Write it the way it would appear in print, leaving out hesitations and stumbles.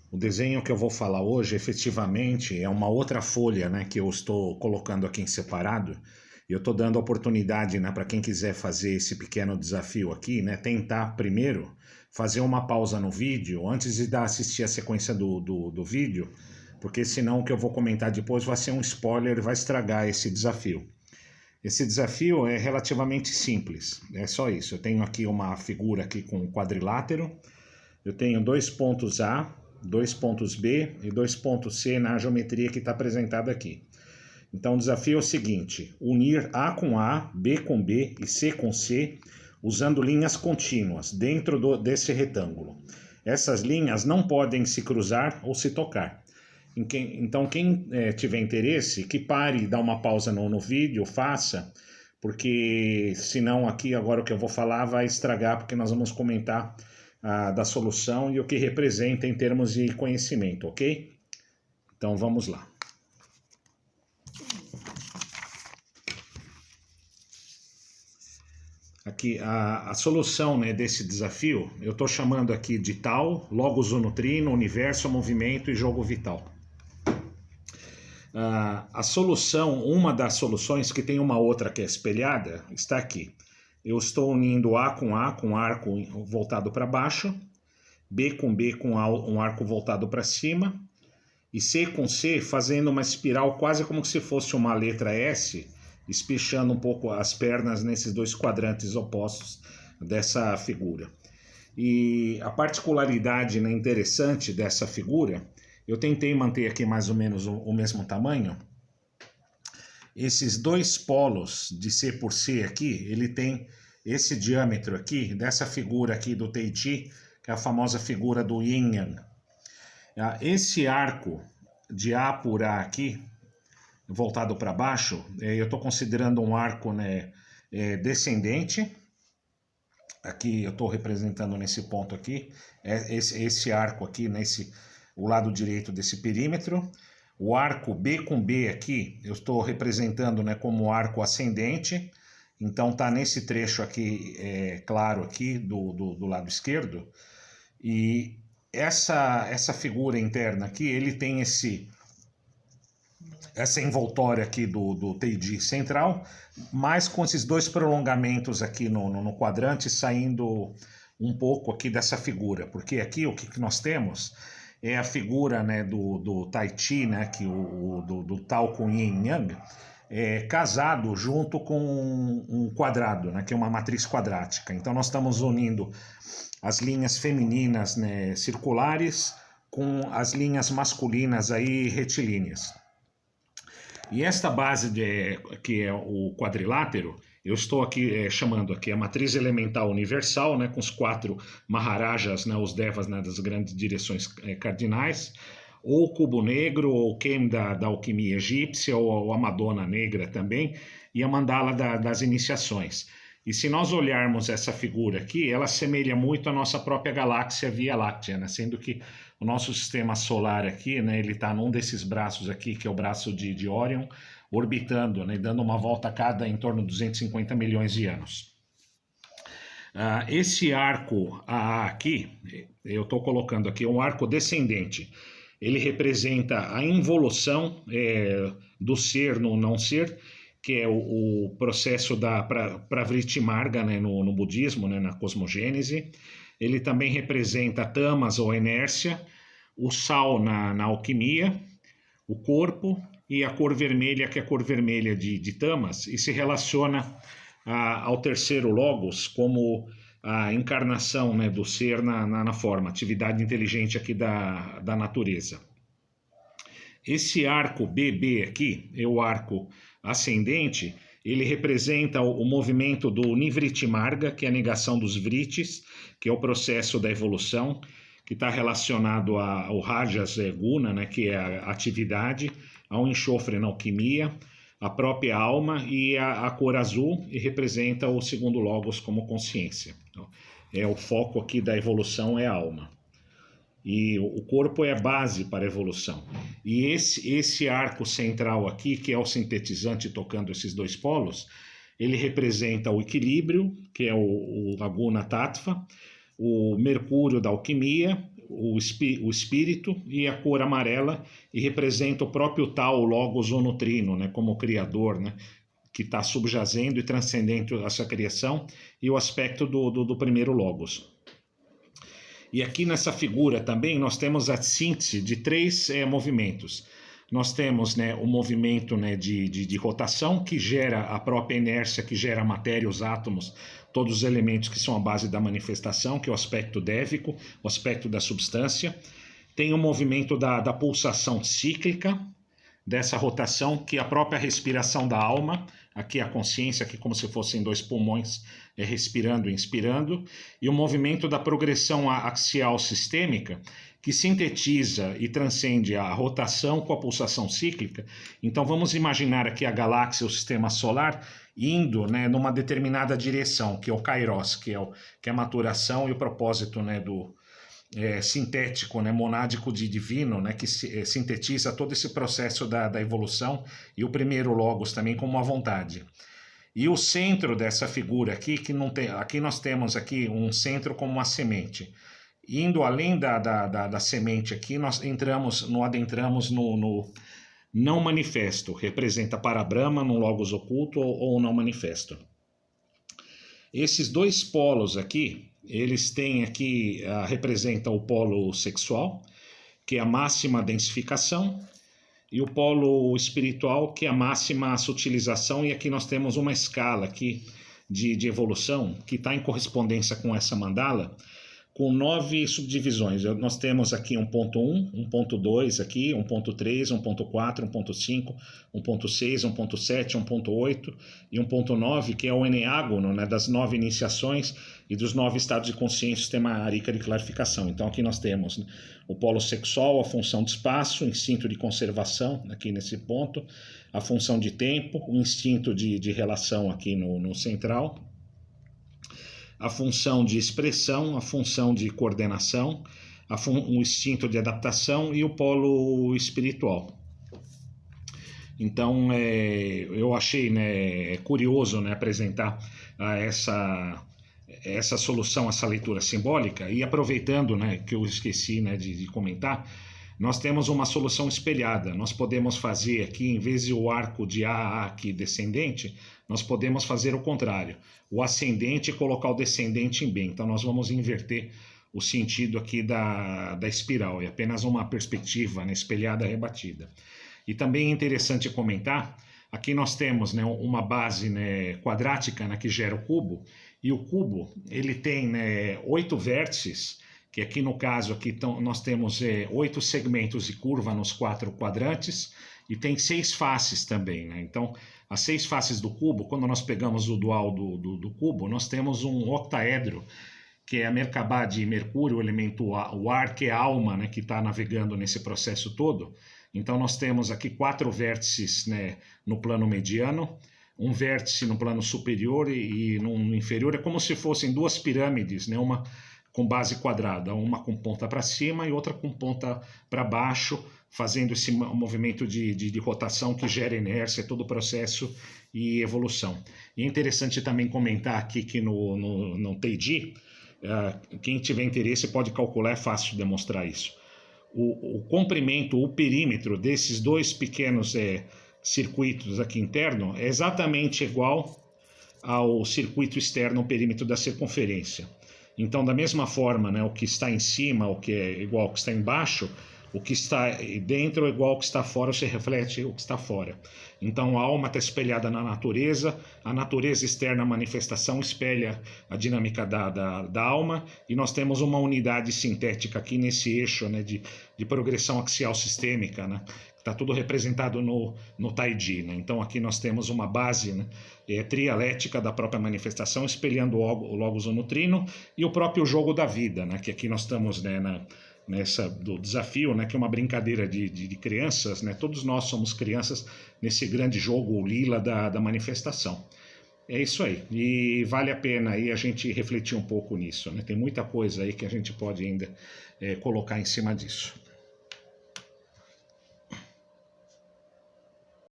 O desenho que eu vou falar hoje, efetivamente, é uma outra folha, né, que eu estou colocando aqui em separado. E eu estou dando oportunidade, né, para quem quiser fazer esse pequeno desafio aqui, né, tentar primeiro fazer uma pausa no vídeo antes de assistir a sequência do vídeo, porque senão o que eu vou comentar depois vai ser um spoiler e vai estragar esse desafio. Esse desafio é relativamente simples, é só isso. Eu tenho aqui uma figura aqui com um quadrilátero, eu tenho 2 pontos A, 2 pontos B e 2 pontos C na geometria que está apresentada aqui. Então o desafio é o seguinte: unir A com A, B com B e C com C, usando linhas contínuas dentro desse retângulo. Essas linhas não podem se cruzar ou se tocar. Então quem tiver interesse, que pare e dá uma pausa no vídeo, faça, porque senão aqui agora o que eu vou falar vai estragar, porque nós vamos comentar da solução e o que representa em termos de conhecimento, ok? Então vamos lá. Aqui a solução, né, desse desafio, eu estou chamando aqui de tal, logos unutrino, universo, movimento e jogo vital. A solução, uma das soluções, que tem uma outra que é espelhada, está aqui. Eu estou unindo A com arco voltado para baixo, B com um arco voltado para cima, e C com C fazendo uma espiral quase como se fosse uma letra S, espichando um pouco as pernas nesses dois quadrantes opostos dessa figura. E a particularidade, né, interessante dessa figura, eu tentei manter aqui mais ou menos o mesmo tamanho. Esses dois polos de C por C aqui, ele tem esse diâmetro aqui, dessa figura aqui do Tai Chi, que é a famosa figura do Yin Yang. Esse arco de A por A aqui, voltado para baixo, eu estou considerando um arco, né, descendente. Aqui eu estou representando nesse ponto aqui, esse arco aqui, o lado direito desse perímetro. O arco B com B aqui, eu estou representando, né, como arco ascendente. Então está nesse trecho aqui, claro aqui, do lado esquerdo. E essa figura interna aqui, ele tem essa envoltória aqui do Teiji central, mas com esses dois prolongamentos aqui no quadrante saindo um pouco aqui dessa figura, porque aqui o que nós temos é a figura, né, do Tai Chi, né, do Tao com Yin Yang, casado junto com um quadrado, né, que é uma matriz quadrática. Então nós estamos unindo as linhas femininas, né, circulares com as linhas masculinas aí retilíneas. E esta base que é o quadrilátero, eu estou aqui chamando aqui a matriz elemental universal, né, com os 4 Maharajas, né, os Devas, né, das grandes direções cardinais, ou o cubo negro, ou o Kem da alquimia egípcia, ou a Madonna negra também, e a mandala das iniciações. E se nós olharmos essa figura aqui, ela assemelha muito a nossa própria galáxia Via Láctea, né? Sendo que o nosso sistema solar aqui, né, ele está num desses braços aqui, que é o braço de Órion, orbitando, né, dando uma volta a cada em torno de 250 milhões de anos. Esse arco AA aqui, eu estou colocando aqui um arco descendente. Ele representa a involução do ser no não ser, que é o processo da Pravriti Marga, né, no budismo, né, na cosmogênese. Ele também representa tamas ou inércia, o sal na alquimia, o corpo e a cor vermelha, que é a cor vermelha de tamas, e se relaciona ao terceiro logos como a encarnação, né, do ser na forma, atividade inteligente aqui da natureza. Esse arco BB aqui, é o arco ascendente, ele representa o movimento do Nivriti Marga, que é a negação dos vritis, que é o processo da evolução, que está relacionado ao Rajas Guna, né, que é a atividade, ao enxofre na alquimia, a própria alma, e a cor azul, e representa o segundo logos como consciência. Então, o foco aqui da evolução é a alma. E o corpo é a base para a evolução. E esse arco central aqui, que é o sintetizante tocando esses dois polos, ele representa o equilíbrio, que é o Aguna Tattva, o Mercúrio da alquimia, o espírito, e a cor amarela e representa o próprio tal, o logos ou nutrino, né, como o criador, né, que está subjazendo e transcendendo essa criação, e o aspecto do primeiro logos. E aqui nessa figura também nós temos a síntese de três movimentos. Nós temos, né, o movimento, né, de rotação, que gera a própria inércia, que gera a matéria, os átomos, todos os elementos que são a base da manifestação, que é o aspecto dévico, o aspecto da substância. Tem o movimento da pulsação cíclica, dessa rotação, que é a própria respiração da alma, aqui a consciência, aqui como se fossem dois pulmões respirando e inspirando, e o movimento da progressão axial sistêmica, que sintetiza e transcende a rotação com a pulsação cíclica. Então vamos imaginar aqui a galáxia, o sistema solar, indo, né, numa determinada direção, que é o kairos, que é a maturação e o propósito, né, do sintético, né, monádico de divino, né, que sintetiza todo esse processo da evolução, e o primeiro logos também como uma vontade. E o centro dessa figura aqui, que não tem, aqui nós temos aqui um centro como uma semente. Indo além da semente aqui, nós adentramos no não manifesto, representa para Brahma, no logos oculto ou não manifesto. Esses dois polos aqui, eles têm aqui, representam o polo sexual, que é a máxima densificação, e o polo espiritual, que é a máxima sutilização, e aqui nós temos uma escala aqui de evolução, que está em correspondência com essa mandala, com 9 subdivisões. Nós temos aqui 1.1, 1.2 aqui, 1.3, 1.4, 1.5, 1.6, 1.7, 1.8 e 1.9, que é o eneágono, né, das 9 iniciações e dos 9 estados de consciência, sistema arica de clarificação. Então aqui nós temos, né, o polo sexual, a função de espaço, o instinto de conservação, aqui nesse ponto, a função de tempo, o instinto de relação aqui no central, a função de expressão, a função de coordenação, o instinto de adaptação e o polo espiritual. Então, eu achei, né, curioso, né, apresentar essa solução, essa leitura simbólica, e aproveitando, né, que eu esqueci, né, de comentar, nós temos uma solução espelhada. Nós podemos fazer aqui, em vez de o arco de A a aqui descendente, nós podemos fazer o contrário. O ascendente e colocar o descendente em B. Então nós vamos inverter o sentido aqui da espiral. É apenas uma perspectiva, né, espelhada rebatida. E também é interessante comentar, aqui nós temos, né, uma base, né, quadrática, né, que gera o cubo. E o cubo, ele tem, né, 8 vértices, que aqui no caso aqui nós temos 8 segmentos de curva nos 4 quadrantes, e tem 6 faces também, né? Então, as 6 faces do cubo, quando nós pegamos o dual do cubo, nós temos um octaedro, que é a Merkabah de Mercúrio, o elemento o ar, que é a alma, né, que está navegando nesse processo todo. Então nós temos aqui 4 vértices, né, no plano mediano, um vértice no plano superior e no inferior. É como se fossem 2 pirâmides, né, uma com base quadrada, uma com ponta para cima e outra com ponta para baixo, fazendo esse movimento de rotação que gera inércia, todo o processo e evolução. E é interessante também comentar aqui que no Teiji, quem tiver interesse pode calcular, é fácil demonstrar isso. O comprimento, o perímetro desses 2 pequenos circuitos aqui interno é exatamente igual ao circuito externo, o perímetro da circunferência. Então, da mesma forma, né, o que está em cima, o que é igual ao que está embaixo, o que está dentro é igual ao que está fora, se reflete o que está fora. Então, a alma está espelhada na natureza, a natureza externa, a manifestação, espelha a dinâmica da alma, e nós temos uma unidade sintética aqui nesse eixo, né, de progressão axial sistêmica, né? Está tudo representado no Taiji, né? Então aqui nós temos uma base, né, trialética da própria manifestação, espelhando o logos o nutrino e o próprio jogo da vida, né? Que aqui nós estamos, né, nessa do desafio, né, que é uma brincadeira de crianças, né? Todos nós somos crianças nesse grande jogo lila da manifestação. É isso aí, e vale a pena aí a gente refletir um pouco nisso, né? Tem muita coisa aí que a gente pode ainda colocar em cima disso.